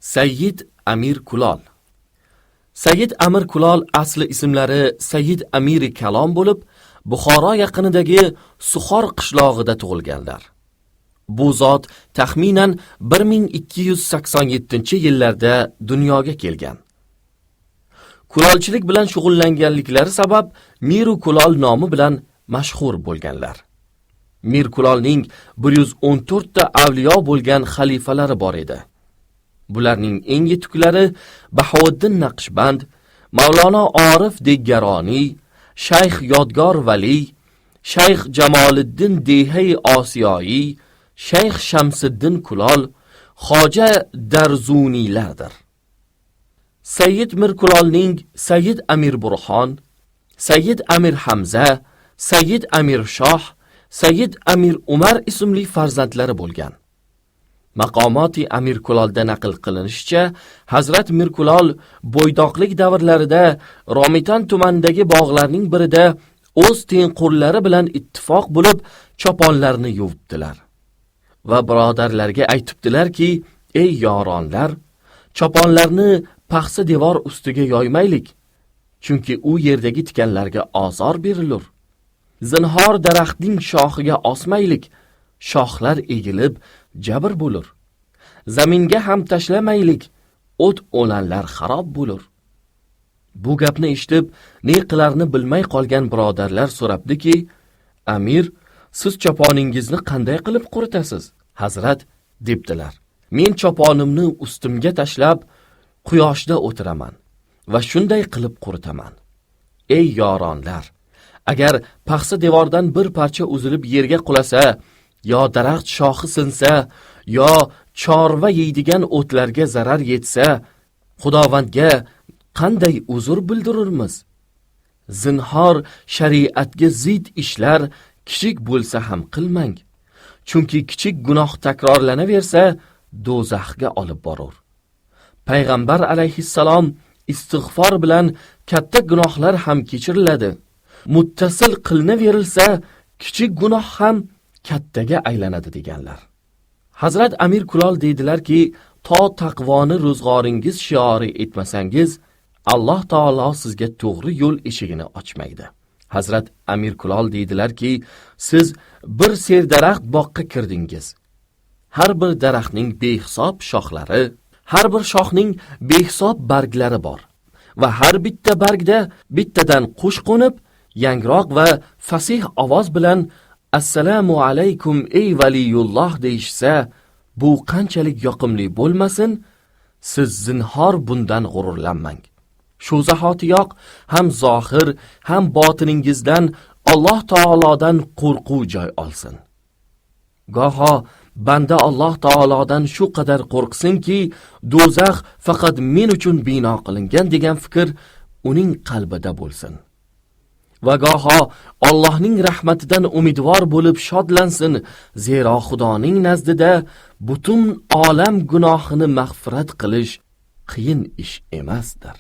Sayyid Amir Kulol. Sayyid Amir Kulol asli ismlari Sayyid Amiri Kalom bo'lib, Buxoro yaqinidagi Suxor qishlog'ida tug'ilganlar. Bu zot taxminan 1287-yillarda dunyoga kelgan. Kulolchilik bilan shug'ullanganliklari sabab Miru Kulol nomi bilan mashhur bo'lganlar. Mir Kulolning 114 ta avliyo bo'lgan xalifalari bor edi. Bularning eng yetuklari Bahovuddin Naqshband, Mavlono Orif Deggaroniy, Shayx Yodgor Vali, Shayx Jamoliddin Dehai Osiyoyi, Shayx Shamsiddin Kulol, Xoja Darzuniylardir. Sayyid Mir Kulolning Sayyid Amir Burxon, Sayyid Amir Hamza, Sayyid Amir Shoh, Sayyid Amir Umar ismli farzandlari bo'lgan. Maqomoti Amir Kulolda naql qilinishicha, Hazrat Mir Kulol bo'ydoqlik davrlarida Romitan tumanidagi bog'larning birida o'z tengqurlari bilan ittifoq bo'lib choponlarni yuvibdilar va birodarlarga aytibdilarki, ey yoronlar, choponlarni paxsa devor ustiga yoymaylik, chunki u yerdagi tikanlarga ozor berilur. Zinhor daraxtning shoxiga osmaylik, shoxlar egilib jabr bo'lur. Zaminga ham tashlamaylik, o't o'lanlar xarob bo'lur. Bu gapni eshitib, ne qilarini bilmay qolgan birodarlar so'rabdiki, Amir, siz choponingizni qanday qilib quritasiz? Hazrat debdilar, men choponimni ustimga tashlab, quyoshda o'tiraman va shunday qilib quritaman. Ey yoronlar, agar paxsa devordan bir parcha uzilib yerga qulasa, yo daraxt shoxi sinsa, yo chorva yeydigan o'tlarga zarar yetsa, Xudovandga qanday uzr bildirurmiz? Zinhor shariatga zid ishlar kichik bo'lsa ham qilmang, chunki kichik gunoh takrorlanaversa do'zaxga olib borur. Payg'ambar alayhissalom istig'for bilan katta gunohlar ham kechiriladi. Muttasil qilinaverilsa, kichik gunoh ham kattaga aylanadi deganlar. Hazrat Amir Kulol deydilarki, to taqvoni ro'zg'oringiz shiori etmasangiz, Alloh taolo sizga to'g'ri yo'l eshigini ochmaydi. Hazrat Amir Kulol deydilarki, siz bir serdaraxt boqqa kirdingiz. Har bir daraxtning behisob shoxlari, har bir shoxning behisob barglari bor va har bitta bargda bittadan qush qo'nib, yangroq va fasih ovoz bilan Assalomu alaykum ey valiyulloh deyishsa, bu qanchalik yoqimli bo'lmasin, siz zinhor bundan g'ururlanmang. Shu zahotiyoq ham zohir, ham botiningizdan Alloh taolodan qo'rquv joy olsin. Goho banda Alloh taolodan shu qadar qo'rqsinki, do'zax faqat men uchun bino qilingan degan fikr uning qalbida bo'lsin. Va goho Allohning rahmatidan umidvor bo'lib shodlansin, zero Xudoning nazdida butun olam gunohini mag'firat qilish qiyin ish emasdir.